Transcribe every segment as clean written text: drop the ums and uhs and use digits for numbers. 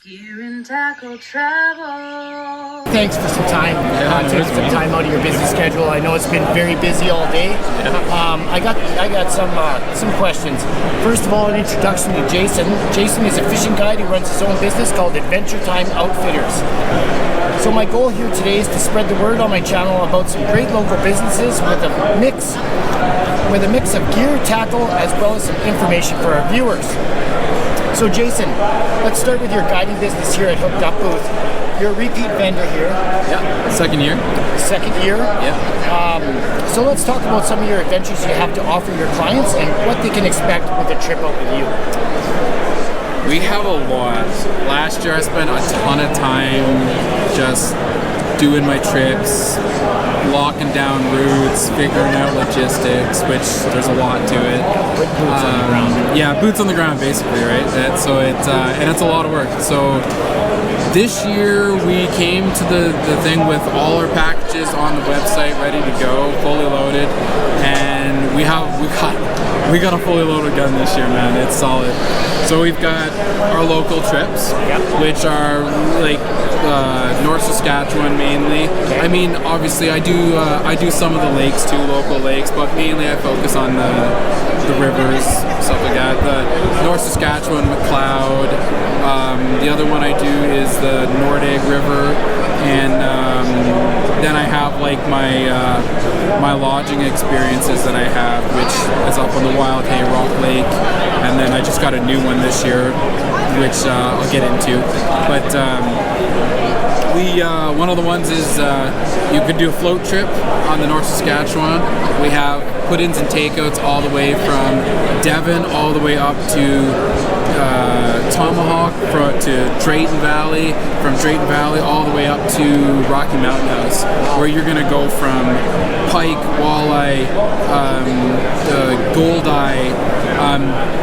Gear and tackle travel. Thanks for some time. Taking some time out of your busy schedule. I know it's been very busy all day. I got some questions. First of all, an introduction to Jason. Jason is a fishing guide who runs his own business called Adventure Time Outfitters. So my goal here today is to spread the word on my channel about some great local businesses with a mix of gear, tackle, as well as some information for our viewers. So Jason, let's start with your guiding business here at Hooked Up Booth. You're a repeat vendor here. Yeah, second year. Second year? Yeah. So let's talk about some of your adventures you have to offer your clients and what they can expect with a trip out with you. We have a lot. Last year I spent a ton of time just doing my trips, locking down routes, figuring out logistics, which there's a lot to it. Boots on the ground. Yeah, boots on the ground basically, right? And it's a lot of work. So this year we came to the thing with all our packages on the website ready to go, fully loaded, and we got a fully loaded gun this year, man. It's solid. So we've got our local trips, which are like North Saskatchewan mainly. Okay. I mean, obviously I do some of the lakes too, local lakes, but mainly I focus on the rivers, stuff like that. The North Saskatchewan, McLeod. The other one I do is the Nordig River, and then I have like my lodging experiences that I have, which is up on the Wild Hay Rock Lake, and then I just got a new one this year, which I'll get into. But one of the ones is you could do a float trip on the North Saskatchewan. We have put-ins and takeouts all the way from Devon all the way up to Tomahawk to Drayton Valley, from Drayton Valley all the way up to Rocky Mountain House, where you're going to go from pike, walleye, goldeye,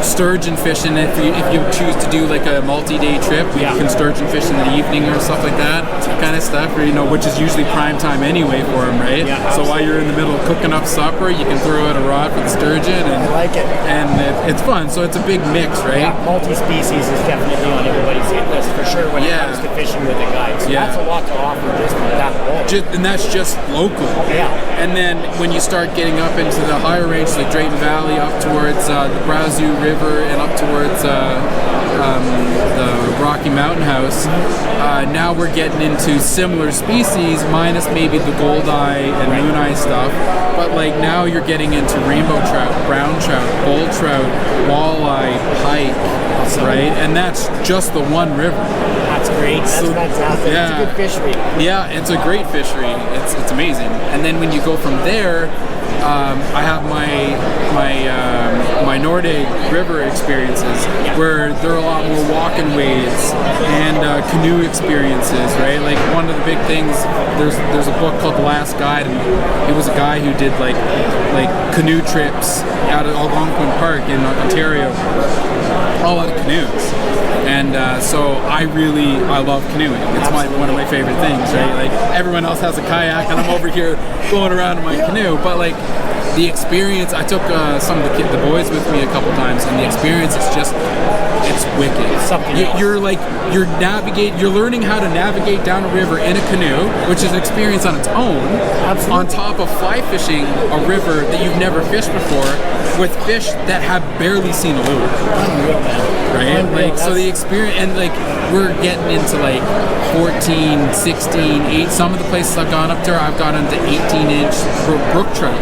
sturgeon fishing. If you choose to do like a multi-day trip, you can sturgeon fish in the evening or stuff like that kind of stuff, which is usually prime time anyway for them, right? Yeah, so while you're in the middle of cooking up supper, you can throw out a rod for the sturgeon, and I like it. And it's fun. So it's a big mix, right? Yeah, multi-species is definitely on everybody's hit list for sure when it comes to fishing with the guides. So that's a lot to offer just with that alone. And that's just local. Yeah. And then when you start getting up into the higher ranges like Drayton Valley, up towards the Brazeau River, and up towards the Rocky Mountain House, now we're getting into similar species, minus maybe the goldeye and mooneye stuff. But like now you're getting into rainbow trout, brown trout, bull trout, walleye, pike, right? And that's just the one river. That's great. That's fantastic. Yeah. It's a good fishery. Yeah, it's a great fishery. It's amazing. And then when you go from there, I have my Nordig River experiences, where there are a lot more walking ways and canoe experiences, right? Like one of the big things, there's a book called The Last Guide, and it was a guy who did like canoe trips out of Algonquin Park in Ontario, all out of canoes. And so I love canoeing. It's one of my favorite things, right? Like everyone else has a kayak, and I'm over here going around in my canoe. But like the experience, I took some of the boys with me a couple times, and the experience is it's wicked. It's something you're learning how to navigate down a river in a canoe, which is an experience on its own. Absolutely. On top of fly fishing a river that you've never fished before, with fish that have barely seen a lure. Unreal, man. Right? Unreal. Like, so the experience, and like we're getting into like 14, 16, 8. Some of the places I've gone up to, I've gone into 18-inch brook trout.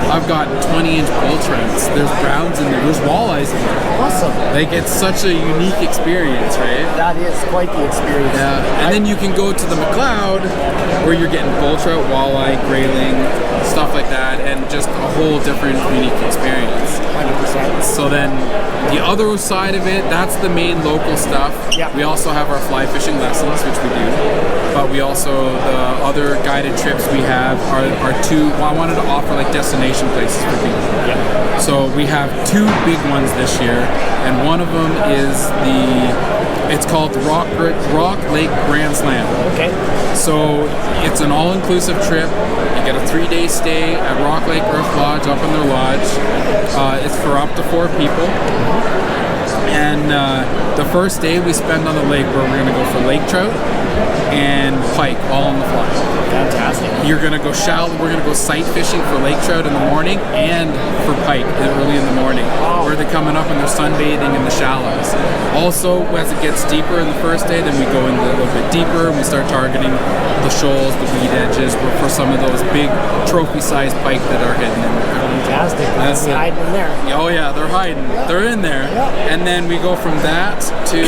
I've got 20-inch bull trouts. There's browns in there. There's walleyes in there. Awesome. Like it's such a unique experience, right? That is quite the experience. Yeah. And then you can go to the McLeod, where you're getting bull trout, walleye, grayling, stuff like that, and just a whole different unique experience. 100%. So then the other side of it, that's the main local stuff. Yeah. We also have our fly fishing lessons, which we do. But we also, the other guided trips we have are two, I wanted to offer like destination places for people. Yeah. So we have two big ones this year, and one of them is it's called Rock Lake Grand Slam. Okay. So it's an all-inclusive trip. You get a 3-day stay at Rock Lake Earth Lodge, up in their lodge. It's for up to 4 people. And the first day we spend on the lake where we're going to go for lake trout and pike all on the fly. Fantastic. You're going to go shallow. We're going to go sight fishing for lake trout in the morning and for pike early in the morning, where they're coming up and they're sunbathing in the shallows. Also, as it gets deeper in the first day, then we go in a little bit deeper and we start targeting the shoals, the weed edges for some of those big trophy-sized pike that are hidden in there. Fantastic. That's hiding in there. Oh yeah, they're hiding. They're in there. And then we go from that to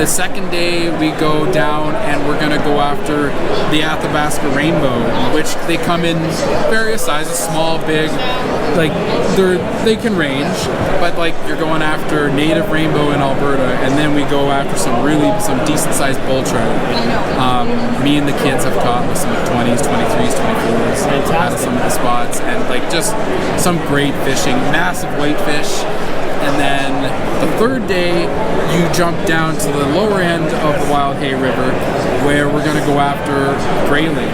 the second day. We go down and we're gonna go after the Athabasca rainbow, which they come in various sizes, small, big. Like they can range, but like you're going after native rainbow in Alberta, and then we go after some decent sized bull trout. Me and the kids have caught with some 20s, 23s, 24s out of some of the spots, and like just some great fishing, massive whitefish. And then the third day, you jump down to the lower end of the Wild Hay River, where we're going to go after grayling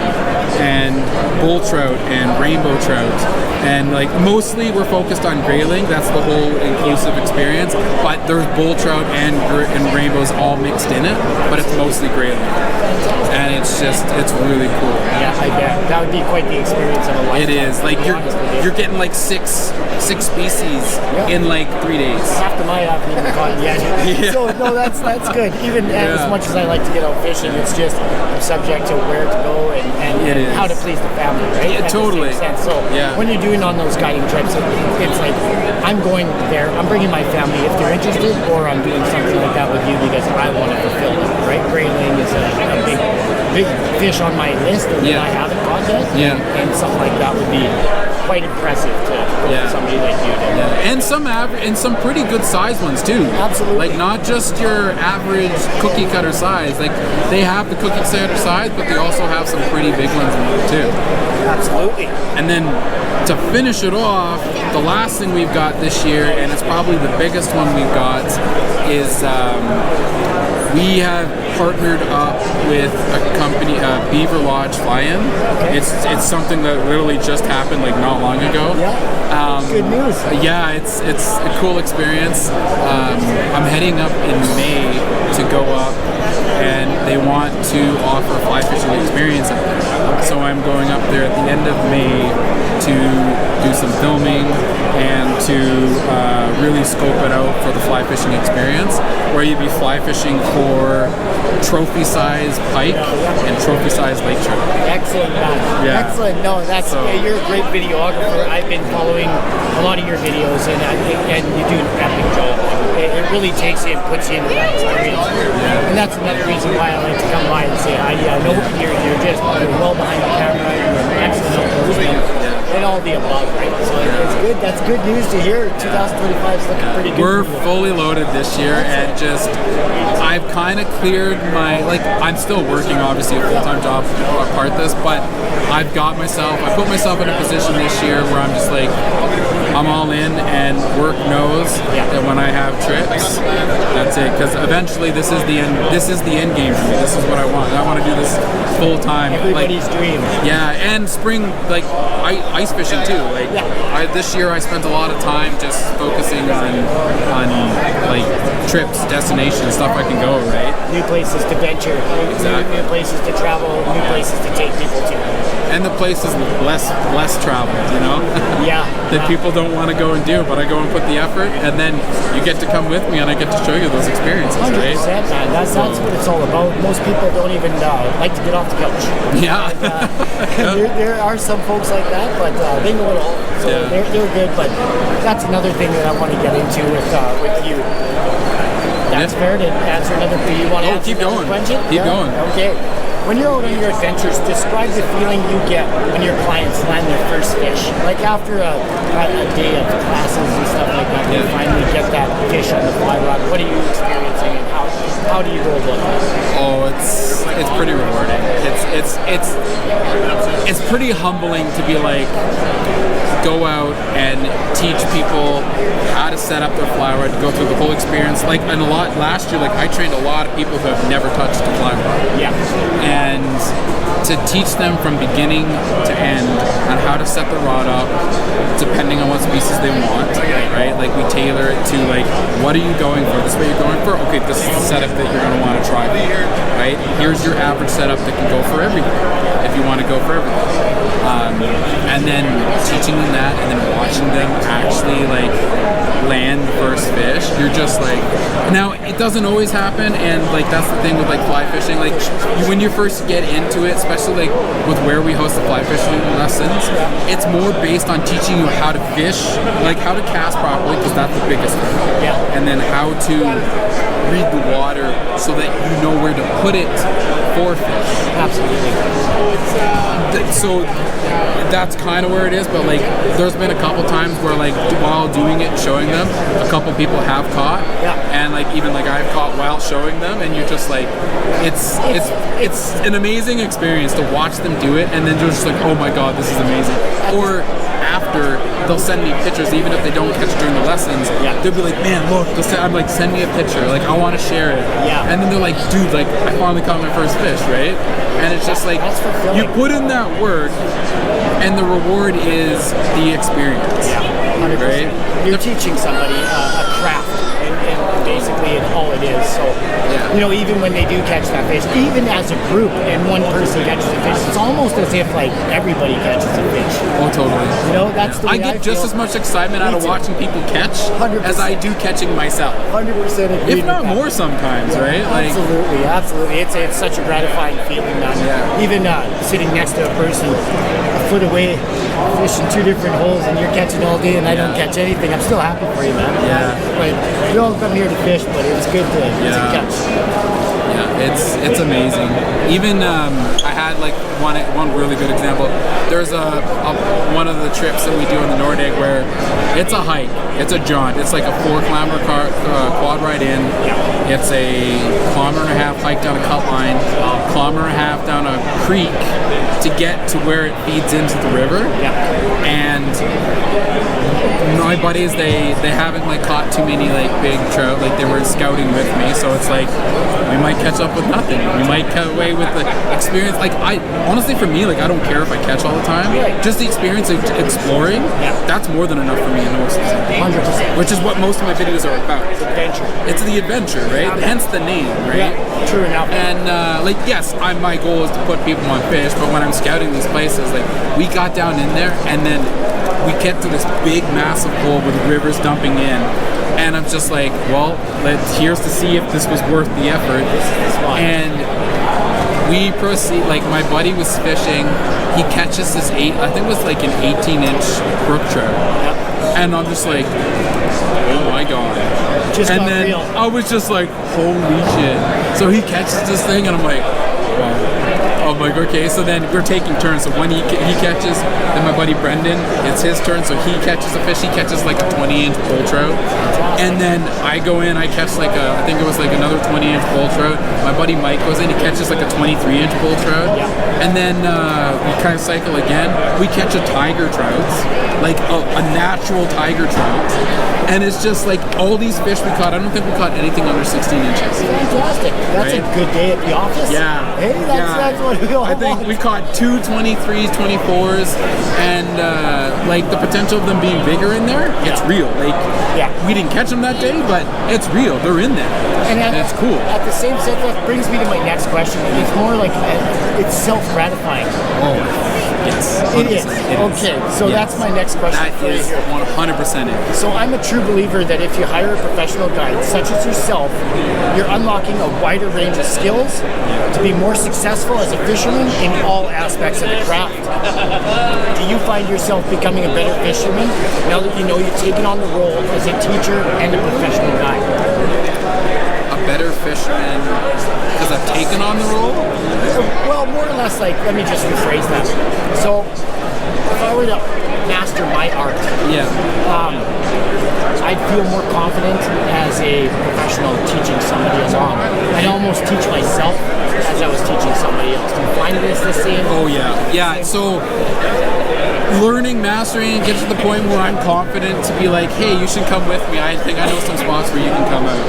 and bull trout and rainbow trout. And like mostly we're focused on grayling. That's the whole inclusive experience. But there's bull trout and rainbows all mixed in it. But it's mostly grayling, and it's really cool. Yeah, I bet that would be quite the experience of a lifetime. It is like you're getting like six species in like 3 days. Half the night I haven't even caught yet. So no, that's good. Even as much as I like to get out fishing, it's just I'm subject to where to go and how to please the family, right? Yeah, totally. So when you're doing on those guiding trips, it's like I'm going there, I'm bringing my family if they're interested, or I'm doing something like that with you because I want to fulfill it, right? Grayling is a big fish on my list that I haven't caught yet. And something like that would be quite impressive to somebody like you. And some pretty good sized ones too. Absolutely. Like not just your average cookie cutter size. Like they have the cookie cutter size, but they also have some pretty big ones in there too. Absolutely. And then to finish it off, the last thing we've got this year, and it's probably the biggest one we've got, is we have partnered up with a company, Beaver Lodge Fly-In. It's something that literally just happened like not long ago. Good news. Yeah, it's a cool experience. I'm heading up in May to go up, and they want to offer a fly fishing experience up there. So I'm going up there at the end of May to do some filming and to really scope it out for the fly fishing experience, where you'd be fly fishing for trophy-sized pike and trophy-sized lake trout. Excellent, man. Yeah. Excellent. No, you're a great videographer. I've been following a lot of your videos, and you do an epic job. It really takes you and puts you into that experience. And that's another reason why I like to come by and say hi. I know you're just well behind the camera. You're an excellent outdoorsman. And all the above, right? So it's good. That's good news to hear. 2025 is looking pretty good. We're fully loaded this year, and just I've kind of cleared my, like, I'm still working obviously a full-time job apart this, but I put myself in a position this year where I'm just like, I'm all in, and work knows that when I have trips, that's it. Because eventually this is the end game for me. This is what I want. I want to do this full-time. Everybody's dream. Yeah, and spring, like, ice fishing too. Like this year I spent a lot of time just focusing on like trips, destinations, stuff I can go, right? New places to venture, new places to travel, new places to take people to. And the place is less traveled, you know? That people don't want to go and do, but I go and put the effort, and then you get to come with me and I get to show you those experiences, 100%, right? man. That's what it's all about. Most people don't even like to get off the couch. Yeah. There are some folks like that, but they know it all. So they're good, but that's another thing that I want to get into with you. That's fair to answer another thing. You want to answer another question? Keep going. Okay. When you're out on your adventures, describe the feeling you get when your clients land their first fish. Like after a day of classes and stuff like that, you finally get that fish on the fly rod. What are you experiencing, and how do you go about that? Oh, it's pretty rewarding. it's pretty humbling to be like, go out and teach people how to set up their fly rod, to go through the whole experience. Like, and last year, like, I trained a lot of people who have never touched a fly rod. Yeah. And to teach them from beginning to end on how to set the rod up, depending on what species they want, right? Like, we tailor it to, like, what are you going for? This is what you're going for? Okay, this is the setup that you're going to want to try, right? Here's your average setup that can go for everything, if you want to go for everything. And then teaching them that, and then watching them actually, like, land the first fish. You're just like, now it doesn't always happen, and like that's the thing with like fly fishing. Like, when you first get into it, especially like with where we host the fly fishing lessons, it's more based on teaching you how to fish, like how to cast properly, because that's the biggest thing. Yeah. And then how to read the water so that you know where to put it for fish. Absolutely. So that's kind of where it is, but like there's been a couple times where like while doing it, showing them, a couple people have caught, and like even like I've caught while showing them, and you're just like, it's an amazing experience to watch them do it, and then you're just like, oh my god, this is amazing. Or after, they'll send me pictures, even if they don't catch during the lessons. They'll be like, man, look, I'm like, send me a picture, like I want to share it. And then they're like, dude, like I finally caught my first fish, right? And it's just like, you put in that work, and the reward is the experience. 100%. Right? You're teaching somebody a craft, and basically all it is. So, you know, even when they do catch that fish, even as a group, and one person catches a fish, it's almost as if like everybody catches a fish. Oh, totally. You know, that's the way I get just as much excitement out of watching people catch 100%. as I do catching myself. 100% agree. If not more sometimes, right? Like, absolutely. It's such a gratifying feeling, man. Even sitting next to a person a foot away, fishing two different holes, and you're catching all day, and I don't catch anything. I'm still happy for you, man. Like, we all come here to fish, but it's good to catch. It's amazing. Even I had like one really good example. There's one of the trips that we do in the Nordic where it's a hike, it's a jaunt, it's like a 4-kilometer quad ride in. It's a 1.5 kilometer hike down a cut line, 1.5 kilometer down a creek to get to where it feeds into the river. And my buddies, they haven't like caught too many like big trout, like they were scouting with me, so it's like we might catch up with nothing. We might get away with the experience. Like, I honestly, for me, like I don't care if I catch all the time. Just the experience of exploring, that's more than enough for me in most seasons. 100%. Which is what most of my videos are about. Adventure. It's the adventure, right? Hence the name, right? True enough. And like, yes, my goal is to put people on fish, but when I'm scouting these places, like we got down in there, and then we get to this big, massive hole where the river's dumping in, and I'm just like, well, here's to see if this was worth the effort. And we proceed. Like, my buddy was fishing. He catches this I think it was like an 18-inch brook trout, and I'm just like, oh my god. And then real. I was just like, holy shit. So he catches this thing, and I'm like, wow. I'm like, okay, so then we're taking turns. So when he catches, then my buddy Brendan, it's his turn. So he catches a fish. He catches like a 20-inch bull trout. And then I go in, I catch like I think it was like another 20-inch bull trout. My buddy Mike goes in, he catches like a 23-inch bull trout. And then we kind of cycle again. We catch a tiger trout, like a natural tiger trout. And it's just like all these fish we caught. I don't think we caught anything under 16 inches. Fantastic. That's a good day at the office. Yeah. Hey, that's what we all I think want. we caught 2 23s, 24s, and like the potential of them being bigger in there, it's real. Like, we didn't catch them that day, but it's real. They're in there. And it's cool. At the same sense, that brings me to my next question. It's more like it's self-gratifying. Oh, yes. It is. Okay, so that's my next question. That is 100% it. So I'm a true believer that if you hire a professional guide, such as yourself, you're unlocking a wider range of skills to be more successful as a fisherman in all aspects of the craft. Do you find yourself becoming a better fisherman now that you know you've taken on the role as a teacher and a professional guide? A better fisherman because I've taken on the role? Well, more or less, like, let me just rephrase that. So, if I were to master my art, I'd feel more confident as a professional teaching somebody as well. I'd almost teach myself as I was teaching somebody else. Do you find kind of is the same? Oh yeah. So learning, mastering, get to the point where I'm confident to be like, hey, you should come with me. I think I know some spots where you can come out.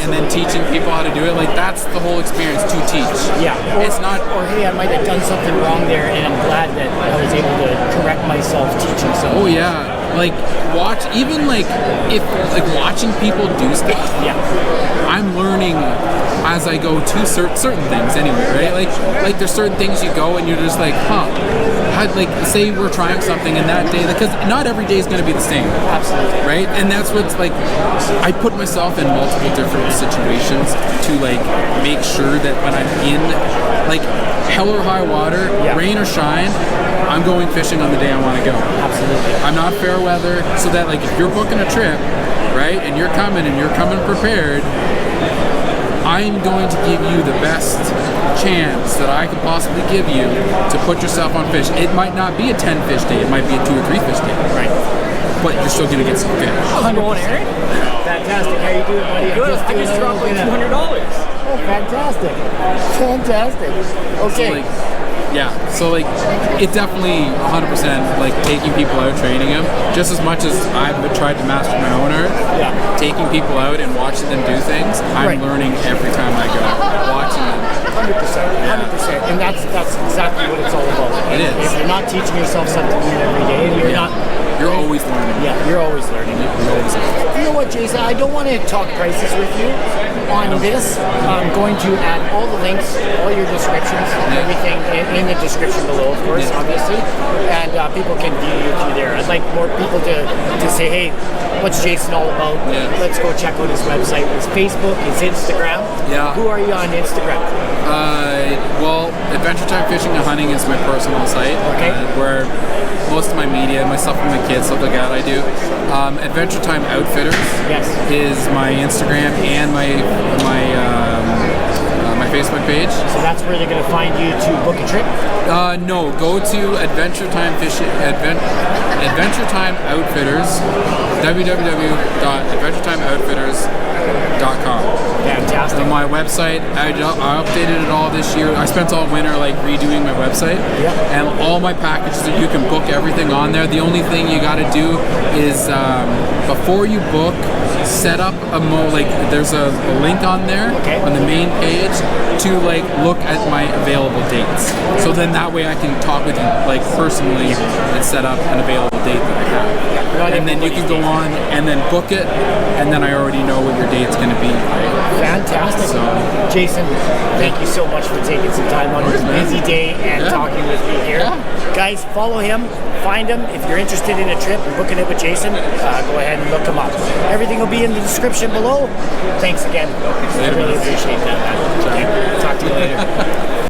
And then teaching people how to do it, like that's the whole experience, to teach. Yeah. It's not. Or hey, I might have done something wrong there, and I'm glad that I was able to correct myself teaching someone. Oh yeah. Like even if watching people do stuff. Yeah. I'm learning as I go to certain things anyway, right? Like there's certain things you go and you're just like, say we're trying something and that day, because not every day is going to be the same. Absolutely. Right? And that's what's like, I put myself in multiple different situations to make sure that when I'm in hell or high water, rain or shine, I'm going fishing on the day I want to go. Absolutely. I'm not fair weather, so that if you're booking a trip, right, and you're coming prepared, I'm going to give you the best chance that I could possibly give you to put yourself on fish. It might not be a 10 fish day, it might be a 2 or 3 fish day. Right. But you're still going to get some fish. How's it going, Aaron? Fantastic. How you doing, buddy? Good. I just dropped like $200. Oh, fantastic. Fantastic. Okay. So it definitely 100% taking people out, training them, just as much as I've tried to master my own art. Yeah. Taking people out and watching them do things, I'm learning every time I go. Watching them. 100%. And that's exactly what it's all about. It is. If you're not teaching yourself something new every day, you're always learning. Yeah, you're always learning. You know what, Jason? I don't want to talk prices with you on this. I'm going to add all the links, all your descriptions, everything in the description below, of course, obviously. And people can view you through there. I'd like more people to say, hey, what's Jason all about? Yeah. Let's go check out his website. His Facebook, his Instagram. Yeah. Who are you on Instagram? Adventure Time Fishing and Hunting is my personal site. Okay. Where most of my media, myself and my kids, stuff like that, I do. Adventure Time Outfitters is my Instagram and my Facebook page. So that's where they're going to find you to book a trip? No, go to Adventure Time Fishing, Adventure Time Outfitters, www.adventuretimeoutfitters.com. Fantastic. On my website, I updated it all this year. I spent all winter redoing my website, and all my packages, you can book everything on there. The only thing you got to do is before you book, set up there's a link on there on the main page to look at my available dates. So then that way I can talk with you personally and set up an available date that I have. And then you can go on and then book it, and then I already know what your date's going to be. Fantastic. So, Jason, thank you so much for taking some time on your busy day and talking with me here. Guys, follow him, find him. If you're interested in a trip and booking it with Jason, go ahead and look him up. Everything will be in the description below. Thanks again. I really appreciate that. Okay. Talk to you later.